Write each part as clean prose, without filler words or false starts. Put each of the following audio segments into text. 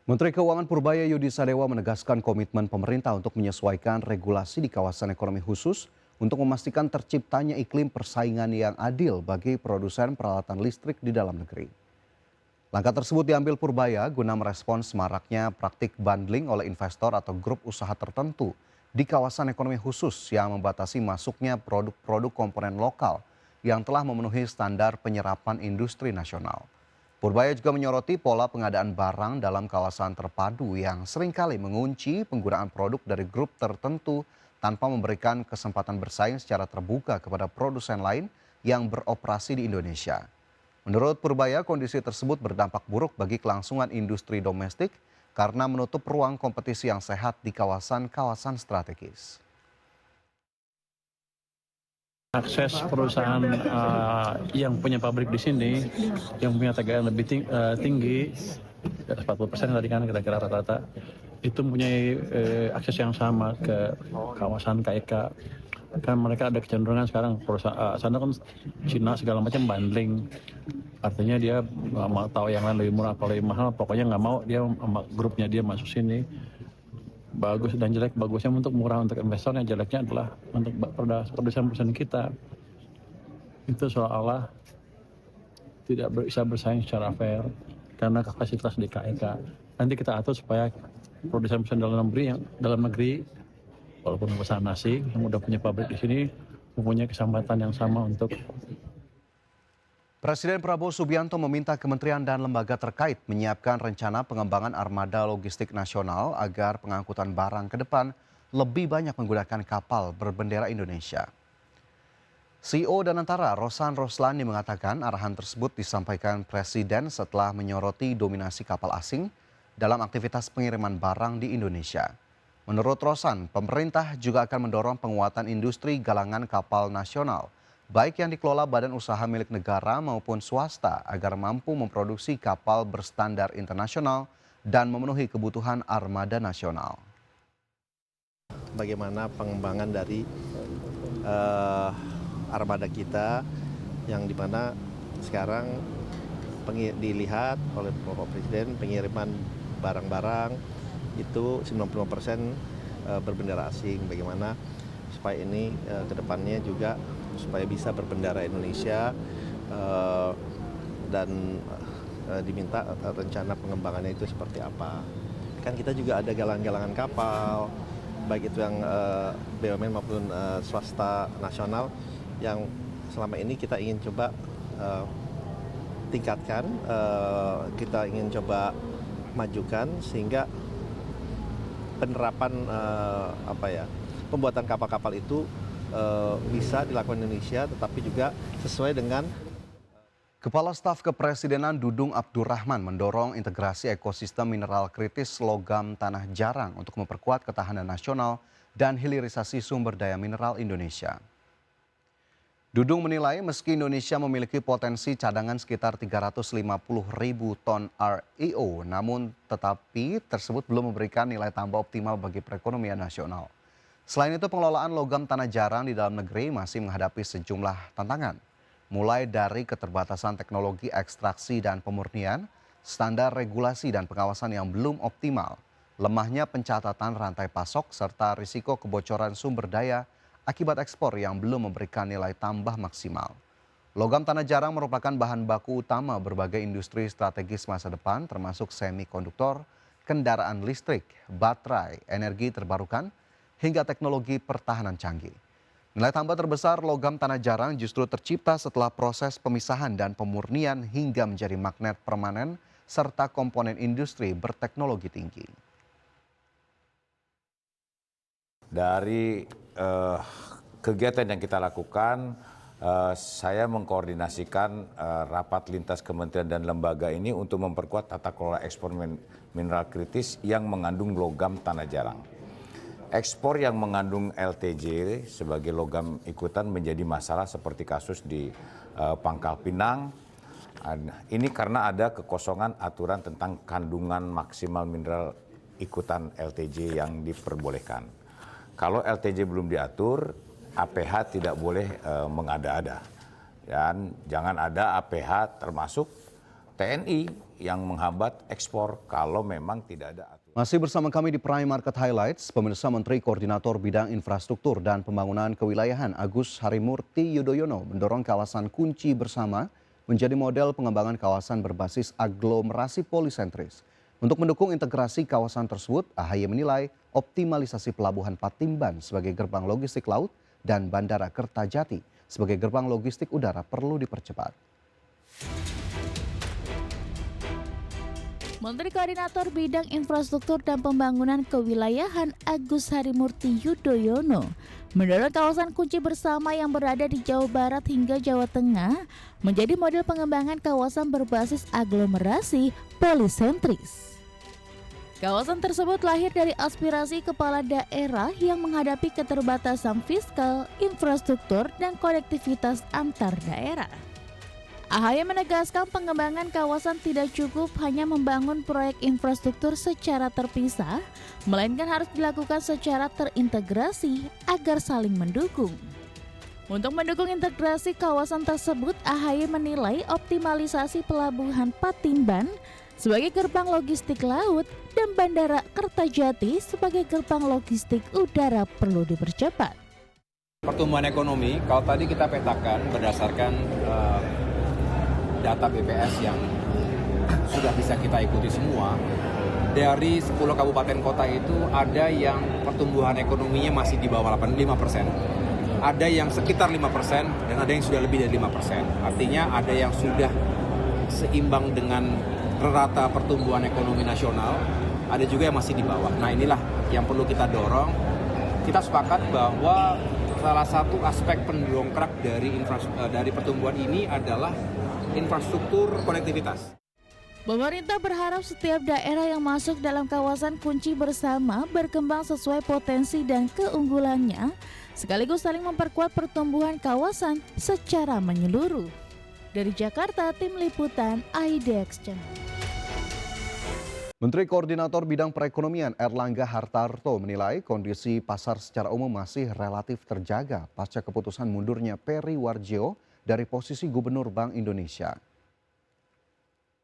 Menteri Keuangan Purbaya Yudi Sadewa menegaskan komitmen pemerintah untuk menyesuaikan regulasi di kawasan ekonomi khusus untuk memastikan terciptanya iklim persaingan yang adil bagi produsen peralatan listrik di dalam negeri. Langkah tersebut diambil Purbaya guna merespons maraknya praktik bundling oleh investor atau grup usaha tertentu di kawasan ekonomi khusus yang membatasi masuknya produk-produk komponen lokal yang telah memenuhi standar penyerapan industri nasional. Purbaya juga menyoroti pola pengadaan barang dalam kawasan terpadu yang seringkali mengunci penggunaan produk dari grup tertentu tanpa memberikan kesempatan bersaing secara terbuka kepada produsen lain yang beroperasi di Indonesia. Menurut Purbaya, kondisi tersebut berdampak buruk bagi kelangsungan industri domestik karena menutup ruang kompetisi yang sehat di kawasan-kawasan strategis. Akses perusahaan yang punya pabrik di sini, yang punya TGN lebih tinggi, 40% tadi kan kira-kira rata-rata, itu mempunyai akses yang sama ke kawasan KEK. Kan mereka ada kecenderungan sekarang perusahaan sana kan Cina segala macam bundling, artinya dia nggak mau tahu yang lain lebih murah atau lebih mahal, pokoknya nggak mau dia sama grupnya dia masuk sini. Bagus dan jelek, bagusnya untuk murah untuk investornya, jeleknya adalah untuk produsen kita. Itu seolah-olah tidak bisa bersaing secara fair karena kapasitas di KEK. Nanti kita atur supaya produsen dalam negeri walaupun perusahaan asing yang udah punya pabrik di sini mempunyai kesempatan yang sama untuk. Presiden Prabowo Subianto meminta kementerian dan lembaga terkait menyiapkan rencana pengembangan armada logistik nasional agar pengangkutan barang ke depan lebih banyak menggunakan kapal berbendera Indonesia. CEO Danantara Rosan Roslani mengatakan arahan tersebut disampaikan Presiden setelah menyoroti dominasi kapal asing dalam aktivitas pengiriman barang di Indonesia. Menurut Rosan, pemerintah juga akan mendorong penguatan industri galangan kapal nasional, baik yang dikelola badan usaha milik negara maupun swasta agar mampu memproduksi kapal berstandar internasional dan memenuhi kebutuhan armada nasional. Bagaimana pengembangan dari armada kita yang dimana sekarang dilihat oleh Bapak Presiden pengiriman barang-barang itu 95% berbendera asing. Bagaimana supaya ini kedepannya juga supaya bisa berbendera Indonesia dan diminta rencana pengembangannya itu seperti apa. Kan kita juga ada galangan-galangan kapal, baik itu yang BUMN maupun swasta nasional yang selama ini kita ingin coba tingkatkan, kita ingin coba majukan sehingga penerapan pembuatan kapal-kapal itu bisa dilakukan Indonesia tetapi juga sesuai dengan. Kepala Staf Kepresidenan Dudung Abdurrahman mendorong integrasi ekosistem mineral kritis logam tanah jarang untuk memperkuat ketahanan nasional dan hilirisasi sumber daya mineral Indonesia. Dudung menilai meski Indonesia memiliki potensi cadangan sekitar 350.000 ton REO, namun tetapi tersebut belum memberikan nilai tambah optimal bagi perekonomian nasional. Selain itu, pengelolaan logam tanah jarang di dalam negeri masih menghadapi sejumlah tantangan, mulai dari keterbatasan teknologi ekstraksi dan pemurnian, standar regulasi dan pengawasan yang belum optimal, lemahnya pencatatan rantai pasok, serta risiko kebocoran sumber daya akibat ekspor yang belum memberikan nilai tambah maksimal. Logam tanah jarang merupakan bahan baku utama berbagai industri strategis masa depan termasuk semikonduktor, kendaraan listrik, baterai, energi terbarukan, hingga teknologi pertahanan canggih. Nilai tambah terbesar logam tanah jarang justru tercipta setelah proses pemisahan dan pemurnian hingga menjadi magnet permanen serta komponen industri berteknologi tinggi. Dari kegiatan yang kita lakukan, saya mengkoordinasikan rapat lintas kementerian dan lembaga ini untuk memperkuat tata kelola ekspor mineral kritis yang mengandung logam tanah jarang. Ekspor yang mengandung LTJ sebagai logam ikutan menjadi masalah seperti kasus di Pangkal Pinang. Ini karena ada kekosongan aturan tentang kandungan maksimal mineral ikutan LTJ yang diperbolehkan. Kalau LTJ belum diatur, APH tidak boleh mengada-ada. Dan jangan ada APH termasuk TNI yang menghambat ekspor kalau memang tidak ada aturan. Masih bersama kami di Prime Market Highlights, pemirsa. Menteri Koordinator Bidang Infrastruktur dan Pembangunan Kewilayahan Agus Harimurti Yudhoyono mendorong kawasan kunci bersama menjadi model pengembangan kawasan berbasis aglomerasi polisentris. Untuk mendukung integrasi kawasan tersebut, AHY menilai optimalisasi Pelabuhan Patimban sebagai gerbang logistik laut dan Bandara Kertajati sebagai gerbang logistik udara perlu dipercepat. Menteri Koordinator Bidang Infrastruktur dan Pembangunan Kewilayahan Agus Harimurti Yudhoyono mendorong kawasan kunci bersama yang berada di Jawa Barat hingga Jawa Tengah menjadi model pengembangan kawasan berbasis aglomerasi polisentris. Kawasan tersebut lahir dari aspirasi kepala daerah yang menghadapi keterbatasan fiskal, infrastruktur, dan konektivitas antar daerah. AHY menegaskan pengembangan kawasan tidak cukup hanya membangun proyek infrastruktur secara terpisah, melainkan harus dilakukan secara terintegrasi agar saling mendukung. Untuk mendukung integrasi kawasan tersebut, AHY menilai optimalisasi Pelabuhan Patimban sebagai gerbang logistik laut dan Bandara Kertajati sebagai gerbang logistik udara perlu dipercepat. Pertumbuhan ekonomi, kalau tadi kita petakan berdasarkan data BPS yang sudah bisa kita ikuti semua, dari 10 kabupaten kota itu ada yang pertumbuhan ekonominya masih di bawah 5%, ada yang sekitar 5%, dan ada yang sudah lebih dari 5%. Artinya ada yang sudah seimbang dengan rata pertumbuhan ekonomi nasional, ada juga yang masih di bawah. Nah, inilah yang perlu kita dorong. Kita sepakat bahwa salah satu aspek pendongkrak dari pertumbuhan ini adalah infrastruktur konektivitas. Pemerintah berharap setiap daerah yang masuk dalam kawasan kunci bersama berkembang sesuai potensi dan keunggulannya, sekaligus saling memperkuat pertumbuhan kawasan secara menyeluruh. Dari Jakarta, Tim Liputan IDX Channel. Menteri Koordinator Bidang Perekonomian Erlangga Hartarto menilai kondisi pasar secara umum masih relatif terjaga pasca keputusan mundurnya Peri Warjio dari posisi Gubernur Bank Indonesia.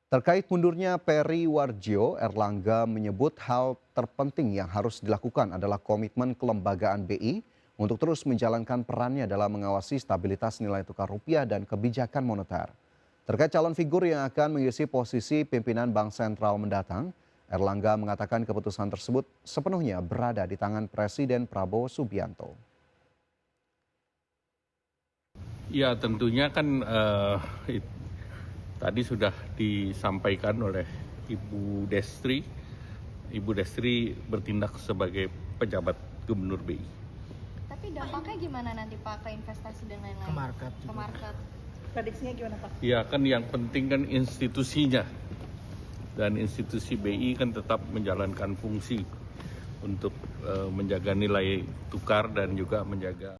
Terkait mundurnya Peri Warjio, Erlangga menyebut hal terpenting yang harus dilakukan adalah komitmen kelembagaan BI untuk terus menjalankan perannya dalam mengawasi stabilitas nilai tukar rupiah dan kebijakan moneter. Terkait calon figur yang akan mengisi posisi pimpinan Bank Sentral mendatang, Erlangga mengatakan keputusan tersebut sepenuhnya berada di tangan Presiden Prabowo Subianto. Ya, tentunya kan tadi sudah disampaikan oleh Ibu Destri. Ibu Destri bertindak sebagai pejabat Gubernur BI. Tapi dampaknya gimana nanti Pak ke investasi dan lain-lain? Ke market. Prediksinya gimana Pak? Ya, kan yang penting kan institusinya. Dan institusi BI kan tetap menjalankan fungsi untuk menjaga nilai tukar dan juga menjaga